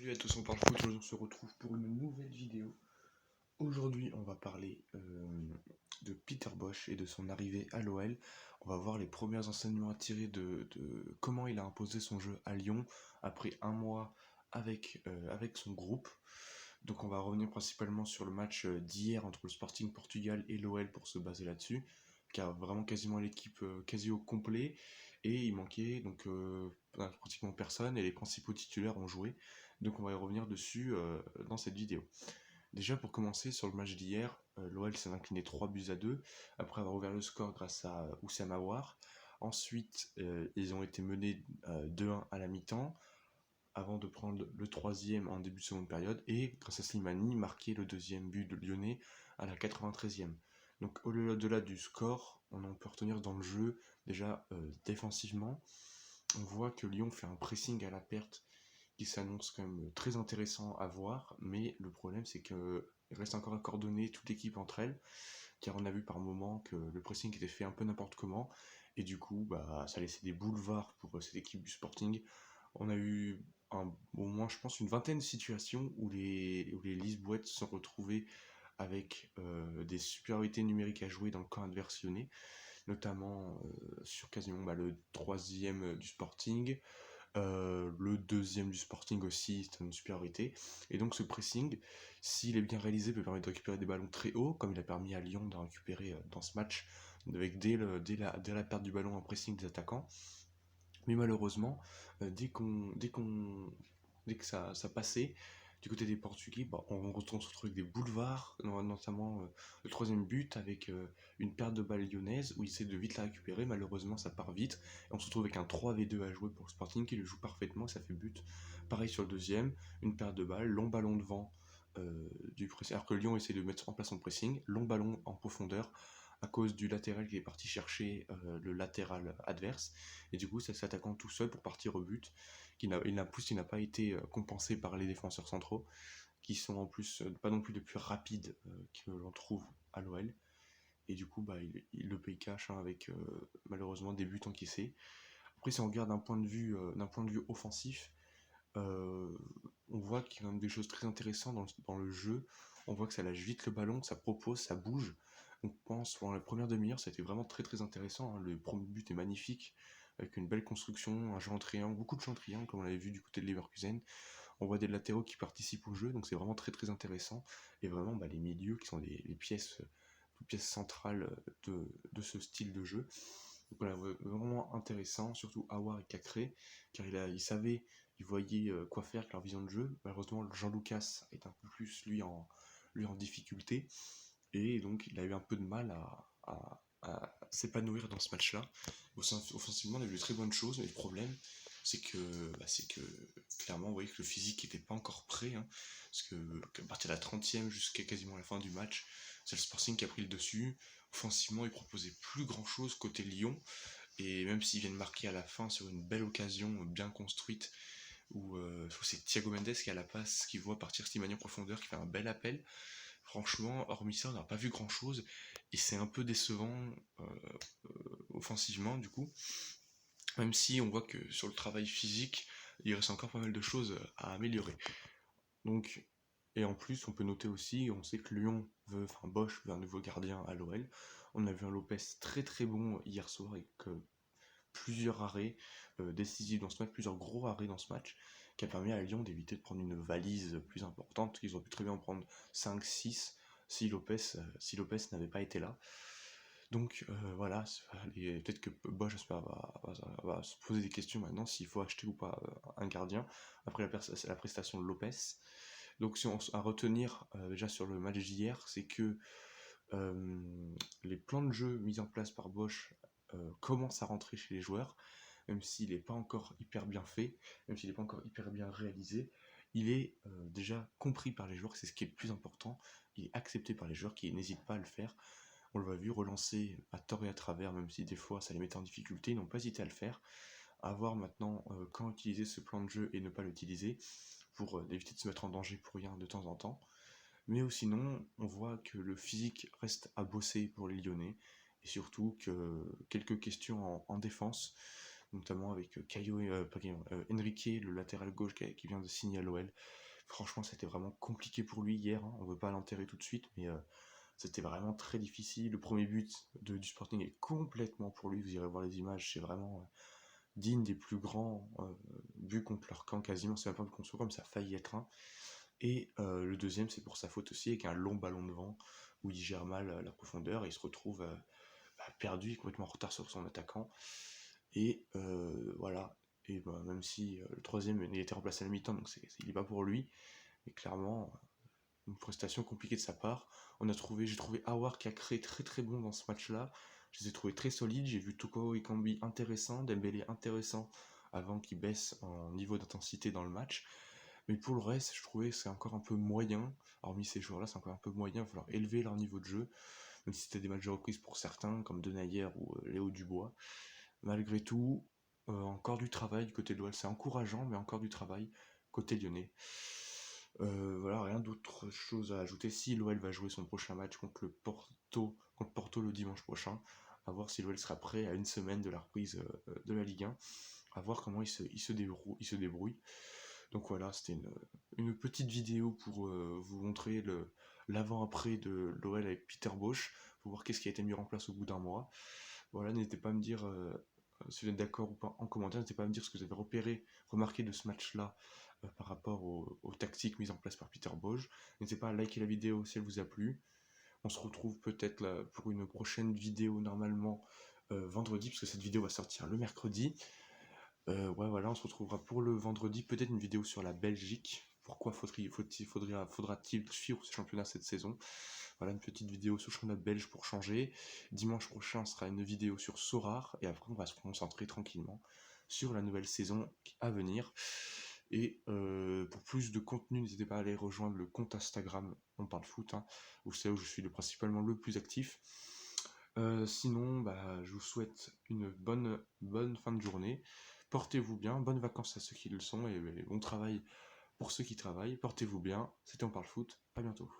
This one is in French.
Salut à tous, on parle foot, aujourd'hui on se retrouve pour une nouvelle vidéo. Aujourd'hui on va parler de Peter Bosz et de son arrivée à l'OL. On va voir les premiers enseignements à tirer de comment il a imposé son jeu à Lyon après un mois avec son groupe. Donc on va revenir principalement sur le match d'hier entre le Sporting Portugal et l'OL pour se baser là-dessus, car vraiment quasiment l'équipe quasi au complet, et il manquait donc pratiquement personne et les principaux titulaires ont joué. Donc on va y revenir dessus dans cette vidéo. Déjà pour commencer sur le match d'hier, l'OL s'est incliné 3-2 après avoir ouvert le score grâce à Houssem Aouar. Ensuite ils ont été menés 2-1 à la mi-temps avant de prendre le troisième en début de seconde période et grâce à Slimani marquer le deuxième but de Lyonnais à la 93e. Donc au-delà du score, on peut retenir dans le jeu déjà défensivement, on voit que Lyon fait un pressing à la perte qui s'annonce quand même très intéressant à voir, mais le problème c'est qu'il reste encore à coordonner toute l'équipe entre elles, car on a vu par moments que le pressing était fait un peu n'importe comment, et du coup ça laissait des boulevards pour cette équipe du Sporting. On a eu au moins je pense une vingtaine de situations où les Lisboètes se sont retrouvés avec des supériorités numériques à jouer dans le camp adverse lyonnais, notamment sur quasiment le troisième du Sporting, le deuxième du Sporting aussi, c'est une supériorité. Et donc ce pressing, s'il est bien réalisé, peut permettre de récupérer des ballons très hauts, comme il a permis à Lyon de récupérer dans ce match, avec dès la perte du ballon un pressing des attaquants. Mais malheureusement, dès que ça passait, du côté des Portugais, on se retrouve avec des boulevards, notamment le troisième but avec une perte de balle lyonnaise où il essaie de vite la récupérer. Malheureusement, ça part vite et on se retrouve avec un 3v2 à jouer pour le Sporting qui le joue parfaitement et ça fait but. Pareil sur le deuxième, une perte de balle, long ballon devant du pressing, alors que Lyon essaie de mettre en place son pressing, long ballon en profondeur à cause du latéral qui est parti chercher le latéral adverse, et du coup ça s'attaquant tout seul pour partir au but, qui n'a pas été compensé par les défenseurs centraux, qui sont en plus pas non plus les plus rapides que l'on trouve à l'OL, et du coup il le paye cash avec malheureusement des buts encaissés. Après si on regarde d'un point de vue offensif, euh, on voit qu'il y a quand même des choses très intéressantes dans le jeu. On voit que ça lâche vite le ballon, ça propose, ça bouge. On pense pendant la première demi-heure, c'était vraiment très très intéressant, hein. Le premier but est magnifique, avec une belle construction, un jeu en triangle, beaucoup de jeux en triangle, comme on l'avait vu du côté de Leverkusen. On voit des latéraux qui participent au jeu, donc c'est vraiment très très intéressant. Et vraiment, les milieux qui sont les pièces centrales de ce style de jeu. Donc voilà, vraiment intéressant, surtout Aouar et Cacré, car il voyait quoi faire avec leur vision de jeu. Malheureusement, Jean Lucas est un peu plus lui en difficulté, et donc il a eu un peu de mal à s'épanouir dans ce match-là. Offensivement, on a vu de très bonnes choses, mais le problème, c'est que clairement, on voyait que le physique n'était pas encore prêt, hein, parce qu'à partir de la 30e jusqu'à quasiment la fin du match, c'est le Sporting qui a pris le dessus. Offensivement, il proposait plus grand-chose côté Lyon, et même s'ils viennent marquer à la fin sur une belle occasion bien construite, où c'est Thiago Mendes qui a la passe, qui voit partir Slimani en profondeur, qui fait un bel appel. Franchement, hormis ça, on n'a pas vu grand chose, et c'est un peu décevant offensivement du coup, même si on voit que sur le travail physique, il reste encore pas mal de choses à améliorer. Donc, et en plus, on peut noter aussi, on sait que Bosz veut un nouveau gardien à l'OL. On a vu un Lopez très très bon hier soir avec plusieurs arrêts décisifs dans ce match, plusieurs gros arrêts dans ce match, qui a permis à Lyon d'éviter de prendre une valise plus importante. Ils auraient pu très bien en prendre 5-6 si Lopez n'avait pas été là. Donc voilà, peut-être que Bosch va se poser des questions maintenant s'il faut acheter ou pas un gardien après la prestation de Lopez. Donc si on à retenir déjà sur le match d'hier, c'est que les plans de jeu mis en place par Bosch commencent à rentrer chez les joueurs, même s'il n'est pas encore hyper bien fait, même s'il n'est pas encore hyper bien réalisé. Il est déjà compris par les joueurs, c'est ce qui est le plus important. Il est accepté par les joueurs qui n'hésitent pas à le faire. On l'a vu relancer à tort et à travers, même si des fois ça les mettait en difficulté, ils n'ont pas hésité à le faire. À voir maintenant quand utiliser ce plan de jeu et ne pas l'utiliser, pour éviter de se mettre en danger pour rien de temps en temps. Mais sinon, on voit que le physique reste à bosser pour les Lyonnais, et surtout que quelques questions en défense, notamment avec pas Caio, Enrique, le latéral gauche qui vient de signer à l'OL. Franchement, c'était vraiment compliqué pour lui hier, hein. On ne veut pas l'enterrer tout de suite, mais c'était vraiment très difficile. Le premier but du Sporting est complètement pour lui, vous irez voir les images, c'est vraiment digne des plus grands buts contre leur camp quasiment, c'est même pas qu'on soit comme ça a failli être un. Et le deuxième, c'est pour sa faute aussi, avec un long ballon devant, où il gère mal la profondeur, et il se retrouve perdu, complètement en retard sur son attaquant. Et voilà, et même si le troisième il était remplacé à la mi-temps, donc il n'est pas pour lui, mais clairement, une prestation compliquée de sa part. J'ai trouvé Aouar qui a créé très très bon dans ce match-là. Je les ai trouvés très solides. J'ai vu Toko Ekambi intéressant, Dembélé intéressant, avant qu'il baisse en niveau d'intensité dans le match. Mais pour le reste, je trouvais que c'est encore un peu moyen. Hormis ces joueurs-là, c'est encore un peu moyen. Il va falloir élever leur niveau de jeu. Même si c'était des matchs de reprise pour certains, comme Denayer ou Léo Dubois. Malgré tout, encore du travail du côté de l'OL. C'est encourageant, mais encore du travail côté lyonnais. Voilà, rien d'autre chose à ajouter. Si l'OL va jouer son prochain match contre Porto le dimanche prochain, à voir si l'OL sera prêt à une semaine de la reprise de la Ligue 1, à voir comment il se débrouille. Donc voilà, c'était une petite vidéo pour vous montrer l'avant-après de l'OL avec Peter Bosz, pour voir qu'est-ce qui a été mis en place au bout d'un mois. Voilà, n'hésitez pas à me dire si vous êtes d'accord ou pas en commentaire, n'hésitez pas à me dire ce que vous avez remarqué de ce match-là par rapport aux tactiques mises en place par Peter Bosz. N'hésitez pas à liker la vidéo si elle vous a plu. On se retrouve peut-être là pour une prochaine vidéo normalement vendredi, parce que cette vidéo va sortir le mercredi. Ouais, voilà, on se retrouvera pour le vendredi, peut-être une vidéo sur la Belgique. Pourquoi faudra-t-il suivre ce championnat cette saison? Voilà, une petite vidéo sur le championnat belge pour changer. Dimanche prochain sera une vidéo sur Sorare, et après on va se concentrer tranquillement sur la nouvelle saison à venir. Et pour plus de contenu, n'hésitez pas à aller rejoindre le compte Instagram On Parle Foot, hein, où c'est où je suis principalement le plus actif. Sinon, je vous souhaite une bonne fin de journée. Portez-vous bien, bonnes vacances à ceux qui le sont et bon travail pour ceux qui travaillent. Portez-vous bien, c'était On Parle Foot, à bientôt.